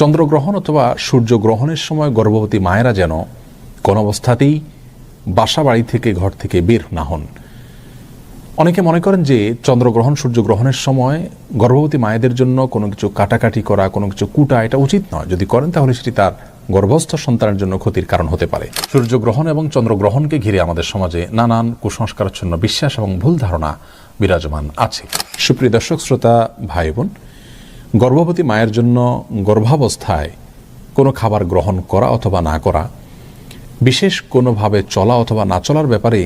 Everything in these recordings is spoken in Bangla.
চন্দ্রগ্রহণ অথবা সূর্যগ্রহণের সময় গর্ভবতী মায়েরা যেন কোন অবস্থাতেই বাসা বাড়ি থেকে ঘর থেকে বের না হন। অনেকে মনে করেন যে চন্দ্রগ্রহণ সূর্যগ্রহণের সময় গর্ভবতী মায়েদের জন্য কোনো কিছু কাটাকাটি করা, কোনো কিছু কুটা, এটা উচিত নয়। যদি করেন তাহলে সেটি তার গর্ভস্থ সন্তানের জন্য ক্ষতির কারণ হতে পারে। সূর্যগ্রহণ এবং চন্দ্রগ্রহণকে ঘিরে আমাদের সমাজে নানান কুসংস্কারাচ্ছন্ন বিশ্বাস এবং ভুল ধারণা বিরাজমান আছে। সুপ্রিয় দর্শক শ্রোতা ভাই বোন, গর্ভবতী মায়ের জন্য গর্ভাবস্থায় কোনো খাবার গ্রহণ করা অথবা না করা, বিশেষ কোনোভাবে চলা অথবা না চলার ব্যাপারে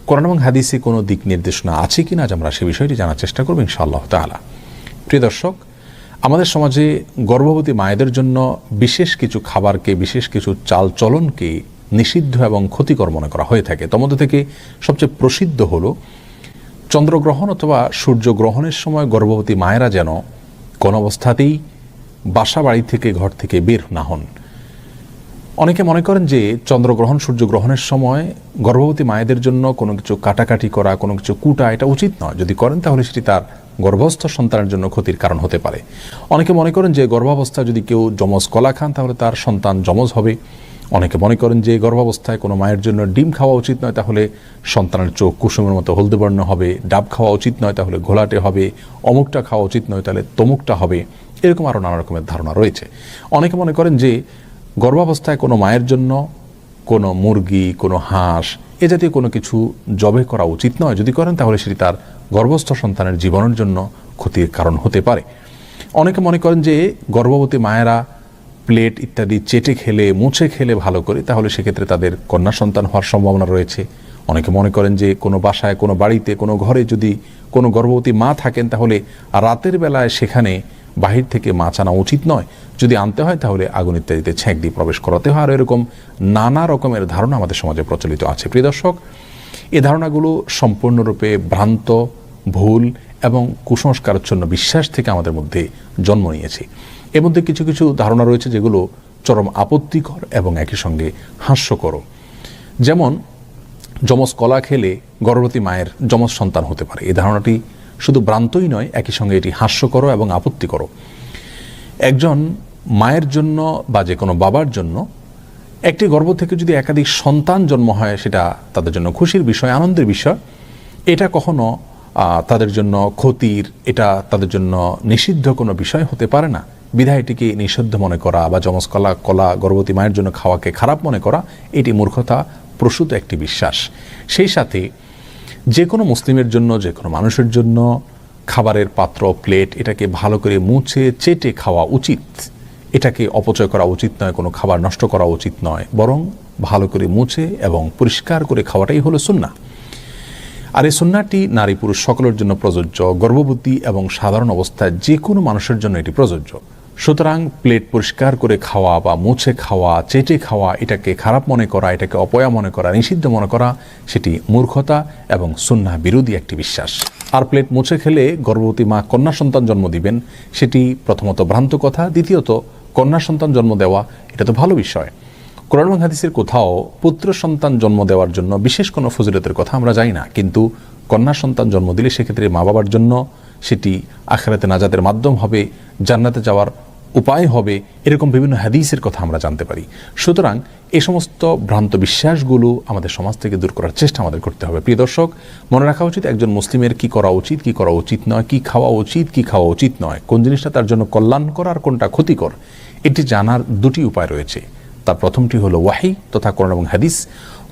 কোরআন এবং হাদিসে কোনো দিক নির্দেশনা আছে কিনা আজ আমরা সে বিষয়টি জানার চেষ্টা করব ইনশাআল্লাহ তাআলা। প্রিয় দর্শক, আমাদের সমাজে গর্ভবতী মায়েদের জন্য বিশেষ কিছু খাবারকে, বিশেষ কিছু চাল চলনকে নিষিদ্ধ এবং ক্ষতিকর মনে করা হয়ে থাকে। তার মধ্যে থেকে সবচেয়ে প্রসিদ্ধ হলো চন্দ্রগ্রহণ অথবা সূর্যগ্রহণের সময় গর্ভবতী মায়েরা যেন কোন অবস্থাতেই বাসা বাড়ি থেকে ঘর থেকে বের না হন। অনেকে মনে করেন যে চন্দ্রগ্রহণ সূর্যগ্রহণের সময় গর্ভবতী মায়েদের জন্য কোনো কিছু কাটাকাটি করা, কোনো কিছু কুটা, এটা উচিত নয়। যদি করেন তাহলে সেটি তার গর্ভস্থ সন্তানের জন্য ক্ষতির কারণ হতে পারে। অনেকে মনে করেন যে গর্ভাবস্থায় যদি কেউ যমজ কলা খান তাহলে তার সন্তান যমজ হবে। অনেকে মনে করেন যে গর্ভাবস্থায় কোনো মায়ের জন্য ডিম খাওয়া উচিত নয়, তাহলে সন্তানের চোখ কুসুমের মতো হলদে বর্ণ হবে। ডাব খাওয়া উচিত নয়, তাহলে ঘোলাটে হবে। অমুকটা খাওয়া উচিত নয়, তাহলে তমুকটা হবে। এরকম আরও নানা রকমের ধারণা রয়েছে। অনেকে মনে করেন যে গর্ভাবস্থায় কোনো মায়ের জন্য কোনো মুরগি, কোনো হাঁস এ জাতীয় কোনো কিছু জবে করা উচিত নয়। যদি করেন তাহলে সেটি তার গর্ভস্থ সন্তানের জীবনের জন্য ক্ষতির কারণ হতে পারে। অনেকে মনে করেন যে গর্ভবতী মায়েরা প্লেট ইত্যাদি চেটে খেলে, মুছে খেলে ভালো করে, তাহলে সেক্ষেত্রে তাদের কন্যা সন্তান হওয়ার সম্ভাবনা রয়েছে। অনেকে মনে করেন যে কোনো বাসায়, কোনো বাড়িতে, কোনো ঘরে যদি কোনো গর্ভবতী মা থাকেন তাহলে রাতের বেলায় সেখানে বাহির থেকে মাছ আনা উচিত নয়। যদি আনতে হয় তাহলে আগুন ইত্যাদিতে ছ্যাঁক দিয়ে প্রবেশ করাতে হয়। আর এরকম নানা রকমের ধারণা আমাদের সমাজে প্রচলিত আছে। প্রিয় দর্শক, এই ধারণাগুলো সম্পূর্ণরূপে ভ্রান্ত, ভুল এবং কুসংস্কারাচ্ছন্ন বিশ্বাস থেকে আমাদের মধ্যে জন্ম নিয়েছে। এর মধ্যে কিছু কিছু ধারণা রয়েছে যেগুলো চরম আপত্তিকর এবং একই সঙ্গে হাস্যকর। যেমন যমজ কলা খেলে গর্ভবতী মায়ের যমজ সন্তান হতে পারে। এই ধারণাটি শুধু ভ্রান্তই নয়, একই সঙ্গে এটি হাস্যকর এবং আপত্তিকর। একজন মায়ের জন্য বা যে কোনো বাবার জন্য একটি গর্ভ থেকে যদি একাধিক সন্তান জন্ম হয়, সেটা তাদের জন্য খুশির বিষয়, আনন্দের বিষয়। এটা কখনো তাদের জন্য ক্ষতির, এটা তাদের জন্য নিষিদ্ধ কোনো বিষয় হতে পারে না। বিধায় এটিকে নিষিদ্ধ মনে করা বা যমজ কলা গর্ভবতী মায়ের জন্য খাওয়াকে খারাপ মনে করা, এটি মূর্খতা প্রসূত একটি বিশ্বাস। সেই সাথে যে কোনো মুসলিমের জন্য, যে কোনো মানুষের জন্য খাবারের পাত্র, প্লেট, এটাকে ভালো করে মুছে চেটে খাওয়া উচিত। এটাকে অপচয় করা উচিত নয়, কোনো খাবার নষ্ট করা উচিত নয়, বরং ভালো করে মুছে এবং পরিষ্কার করে খাওয়াটাই হলো সুন্নাহ। আর এই সুন্নাহটি নারী পুরুষ সকলের জন্য প্রযোজ্য। গর্ভবতী এবং সাধারণ অবস্থায় যে কোনো মানুষের জন্য এটি প্রযোজ্য। সুতরাং প্লেট পরিষ্কার করে খাওয়া বা মুছে খাওয়া, চেটে খাওয়া, এটাকে খারাপ মনে করা, এটাকে অপয়া মনে করা, নিষিদ্ধ মনে করা, সেটি মূর্খতা এবং সুন্নাহ বিরোধী একটি বিশ্বাস। আর প্লেট মুছে খেলে গর্ভবতী মা কন্যা সন্তান জন্ম দিবেন, সেটি প্রথমত ভ্রান্ত কথা। দ্বিতীয়ত, কন্যা সন্তান জন্ম দেওয়া এটা তো ভালো বিষয়। কোরআন এবং হাদিসের কোথাও পুত্র সন্তান জন্ম দেওয়ার জন্য বিশেষ কোনো ফজিলতের কথা আমরা জানি না, কিন্তু কন্যা সন্তান জন্ম দিলে সেক্ষেত্রে মা বাবার জন্য সেটি আখিরাতে নাজাতের মাধ্যম হবে, জান্নাতে যাওয়ার উপায় হবে, এরকম বিভিন্ন হাদিসের কথা আমরা জানতে পারি। সুতরাং এই সমস্ত ভ্রান্ত বিশ্বাসগুলো আমাদের সমাজ থেকে দূর করার চেষ্টা আমাদের করতে হবে। প্রিয় দর্শক, মনে রাখা উচিত একজন মুসলিমের কি করা উচিত, কি করা উচিত নয়, কি খাওয়া উচিত, কি খাওয়া উচিত নয়, কোন জিনিসটা তার জন্য কল্যাণকর আর কোনটা ক্ষতিকর, এটি জানার দুটি উপায় রয়েছে। তার প্রথমটি হলো ওয়াহি তথা কোরআন এবং হাদিস।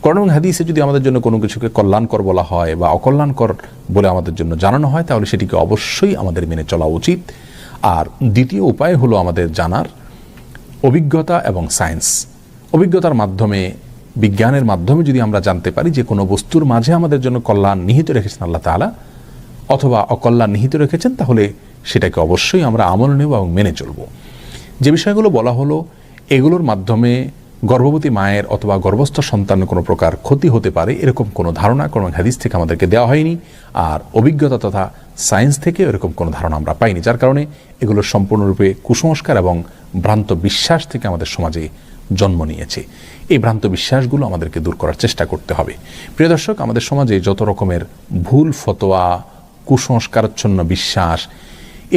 কোরআন এবং হাদিসে যদি আমাদের জন্য কোনো কিছুকে কল্যাণকর বলা হয় বা অকল্যাণকর বলে আমাদের জন্য জানানো হয়, তাহলে সেটিকে অবশ্যই আমাদের মেনে চলা উচিত। আর দ্বিতীয় উপায় হলো আমাদের জানার অভিজ্ঞতা এবং সায়েন্স। অভিজ্ঞতার মাধ্যমে, বিজ্ঞানের মাধ্যমে যদি আমরা জানতে পারি যে কোনো বস্তুর মাঝে আমাদের জন্য কল্যাণ নিহিত রেখেছেন আল্লাহ তাআলা অথবা অকল্যাণ নিহিত রেখেছেন, তাহলে সেটাকে অবশ্যই আমরা আমল নেব এবং মেনে চলব। যে বিষয়গুলো বলা হলো, এগুলোর মাধ্যমে গর্ভবতী মায়ের অথবা গর্ভস্থ সন্তানের কোনো প্রকার ক্ষতি হতে পারে, এরকম কোনো ধারণা কোনো হাদিস থেকে আমাদেরকে দেওয়া হয়নি। আর অভিজ্ঞতা তথা সায়েন্স থেকে এরকম কোনো ধারণা আমরা পাইনি, যার কারণে এগুলো সম্পূর্ণরূপে কুসংস্কার এবং ভ্রান্ত বিশ্বাস থেকে আমাদের সমাজে জন্ম নিয়েছে। এই ভ্রান্ত বিশ্বাসগুলো আমাদেরকে দূর করার চেষ্টা করতে হবে। প্রিয় দর্শক, আমাদের সমাজে যত রকমের ভুল ফতোয়া, কুসংস্কারাচ্ছন্ন বিশ্বাস,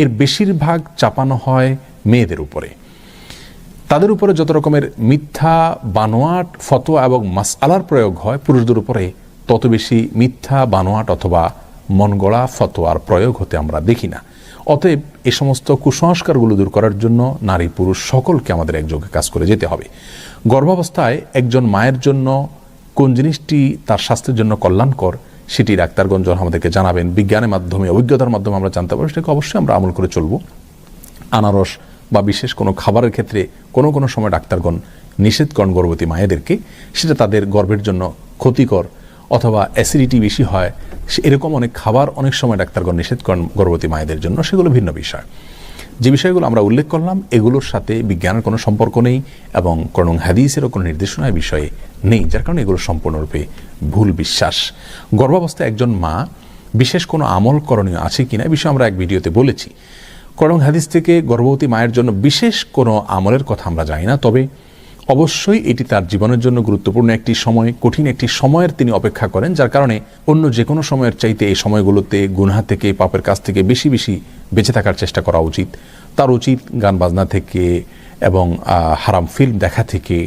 এর বেশিরভাগ চাপানো হয় মেয়েদের উপরে। তাদের উপরে যত রকমের মিথ্যা বানোয়াট ফতোয়া এবং মাসআলার প্রয়োগ হয়, পুরুষদের উপরে তত বেশি মিথ্যা বানোয়াট অথবা মনগড়া ফতোয়ার প্রয়োগ হতে আমরা দেখি না। অতএব এ সমস্ত কুসংস্কারগুলো দূর করার জন্য নারী পুরুষ সকলকে আমাদের একযোগে কাজ করে যেতে হবে। গর্ভাবস্থায় একজন মায়ের জন্য কোন জিনিসটি তার স্বাস্থ্যের জন্য কল্যাণকর সেটি ডাক্তারগণ যখন আমাদেরকে জানাবেন, বিজ্ঞানের মাধ্যমে, অভিজ্ঞতার মাধ্যমে আমরা জানতে পারবো, সেটাকে অবশ্যই আমরা আমল করে চলব। আনারস বা বিশেষ কোনো খাবারের ক্ষেত্রে কোনো কোনো সময় ডাক্তারগণ নিষেধ করেন গর্ভবতী মায়েদেরকে, সেটা তাদের গর্ভের জন্য ক্ষতিকর অথবা অ্যাসিডিটি বেশি হয়, এরকম অনেক খাবার অনেক সময় ডাক্তারগণ নিষেধ করেন গর্ভবতী মায়েদের জন্য, সেগুলো ভিন্ন বিষয়। যে বিষয়গুলো আমরা উল্লেখ করলাম এগুলোর সাথে বিজ্ঞানের কোনো সম্পর্ক নেই এবং কোরআন হাদিসেরও কোনো নির্দেশনা এই বিষয়ে নেই, যার কারণে এগুলো সম্পূর্ণরূপে ভুল বিশ্বাস। গর্ভাবস্থায় একজন মা বিশেষ কোনো আমল করণীয় আছে কিনা এই বিষয়ে আমরা এক ভিডিওতে বলেছি। কোরআন হাদিস থেকে গর্ভবতী মায়ের জন্য বিশেষ কোনো আমলের কথা আমরা জানি না, তবে অবশ্যই এটি তার জীবনের জন্য গুরুত্বপূর্ণ একটি সময়, কঠিন একটি সময়ের তিনি অপেক্ষা করেন, যার কারণে অন্য যে কোনো সময়ের চাইতে এই সময়গুলোতে গুনাহ থেকে, পাপের কাছ থেকে বেশি বেশি বেঁচে থাকার চেষ্টা করা উচিত। তার উচিত গান বাজনা থেকে এবং হারাম ফিল্ম দেখা থেকে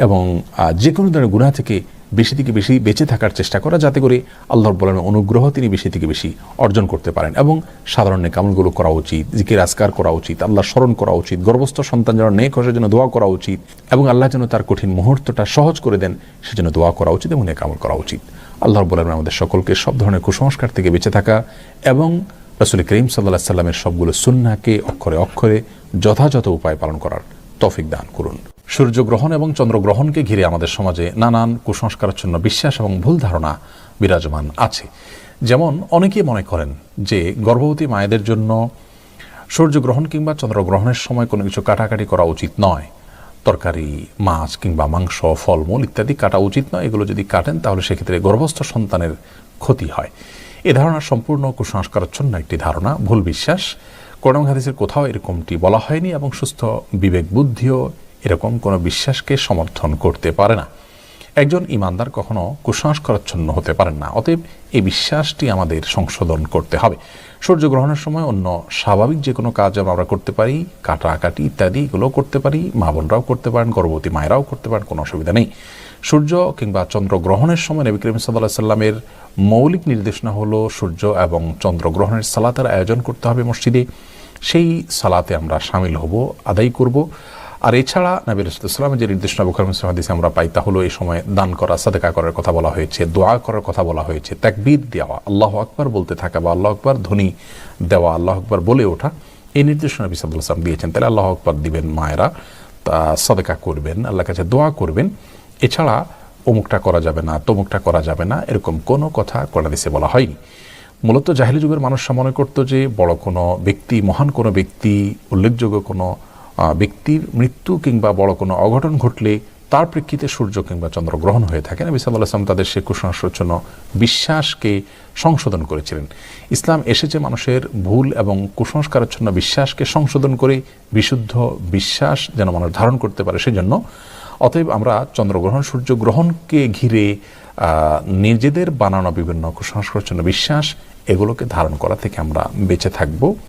এবং যে কোনো ধরনের গুনাহ থেকে বেশি থেকে বেশি বেঁচে থাকার চেষ্টা করা, যাতে করে আল্লাহর বলের অনুগ্রহ তিনি বেশি থেকে বেশি অর্জন করতে পারেন। এবং সাধারণ নেক আমলগুলো করা উচিত, জিকির আজকার করা উচিত, আল্লাহ স্মরণ করা উচিত, গর্ভস্থ সন্তান যেন নেক হয় সেজন্য দোয়া করা উচিত এবং আল্লাহ যেন তার কঠিন মুহূর্তটা সহজ করে দেন সেজন্য দোয়া করা উচিত এবং নেক আমল করা উচিত। আল্লাহর বলের আমাদের সকলকে সব ধরনের কুসংস্কার থেকে বেঁচে থাকা এবং রাসূল করিম সাল্লাল্লাহু আলাইহি সাল্লামের সবগুলো সুন্নাহকে অক্ষরে অক্ষরে যথাযথ উপায় পালন করার তৌফিক দান করুন। সূর্যগ্রহণ এবং চন্দ্রগ্রহণকে ঘিরে আমাদের সমাজে নানান কুসংস্কারাচ্ছন্ন বিশ্বাস এবং ভুল ধারণা বিরাজমান আছে। যেমন অনেকেই মনে করেন যে গর্ভবতী মায়েদের জন্য সূর্যগ্রহণ কিংবা চন্দ্রগ্রহণের সময় কোনো কিছু কাটাকাটি করা উচিত নয়, তরকারি, মাছ কিংবা মাংস, ফলমূল ইত্যাদি কাটা উচিত নয়। এগুলো যদি কাটেন তাহলে সেক্ষেত্রে গর্ভস্থ সন্তানের ক্ষতি হয়। এ ধারণা সম্পূর্ণ কুসংস্কারাচ্ছন্ন একটি ধারণা, ভুল বিশ্বাস। কোরআন হাদিসের কোথাও এরকমটি বলা হয়নি এবং সুস্থ বিবেক বুদ্ধিও এরকম কোনো বিশ্বাসকে সমর্থন করতে পারে না। একজন ইমানদার কখনো কুসংস্কারাচ্ছন্ন হতে পারেন না। অতএব এই বিশ্বাসটি আমাদের সংশোধন করতে হবে। সূর্যগ্রহণের সময় অন্য স্বাভাবিক যে কোনো কাজ আমরা করতে পারি, কাটাকাটি ইত্যাদি এগুলো করতে পারি, মা বোনরাও করতে পারেন, গর্ভবতী মায়েরাও করতে পারেন, কোনো অসুবিধা নেই। সূর্য কিংবা চন্দ্রগ্রহণের সময় নবী করিম সাল্লাল্লাহু আলাইহি সাল্লামের মৌলিক নির্দেশনা হলো সূর্য এবং চন্দ্রগ্রহণের সালাতের আয়োজন করতে হবে মসজিদে, সেই সালাতে আমরা শামিল হব, আদায় করব। আর এছাড়া নবী রাসূলুল্লাহ সাল্লাল্লাহু আলাইহি ওয়াসাল্লাম যে নির্দেশনা বুখারী মুসলিম হাদিসে আমরা পাই তা হলো এই সময় দান করা, সাদকা করার কথা বলা হয়েছে, দোয়া করার কথা বলা হয়েছে, তাকবীর দেওয়া, আল্লাহু আকবার বলতে থাকা বা আল্লাহু আকবার ধ্বনি দেওয়া, আল্লাহু আকবার বলে ওঠা, এই নির্দেশনা নবী সাল্লাল্লাহু আলাইহি ওয়াসাল্লাম দিয়েছেন। তাহলে আল্লাহু আকবার দিবেন মায়েরা, তা সাদকা করবেন, আল্লাহর কাছে দোয়া করবেন। এছাড়া অমুকটা করা যাবে না, তমুকটা করা যাবে না, এরকম কোনো কথা কোরআন হাদিসে বলা হয়নি। মূলত জাহেলি যুগের মানুষরা মনে করতো যে বড় কোনো ব্যক্তি, মহান কোনো ব্যক্তি, উল্লেখযোগ্য কোনো ব্যক্তির মৃত্যু কিংবা বড় কোনো অঘটন ঘটলে তার প্রেক্ষিতে সূর্য কিংবা চন্দ্রগ্রহণ হয়ে থাকে। নবী সাল্লাল্লাহু আলাইহি ওয়াসাল্লাম তাদের সে কুসংস্কারাচ্ছন্ন বিশ্বাসকে সংশোধন করেছিলেন। ইসলাম এসেছে মানুষের ভুল এবং কুসংস্কারাচ্ছন্ন বিশ্বাসকে সংশোধন করে বিশুদ্ধ বিশ্বাস যেন মানুষ ধারণ করতে পারে সেজন্য। অতএব আমরা চন্দ্রগ্রহণ, সূর্যগ্রহণকে ঘিরে নিজেদের বানানো বিভিন্ন কুসংস্কারাচ্ছন্ন বিশ্বাস এগুলোকে ধারণ করা থেকে আমরা বেঁচে থাকব।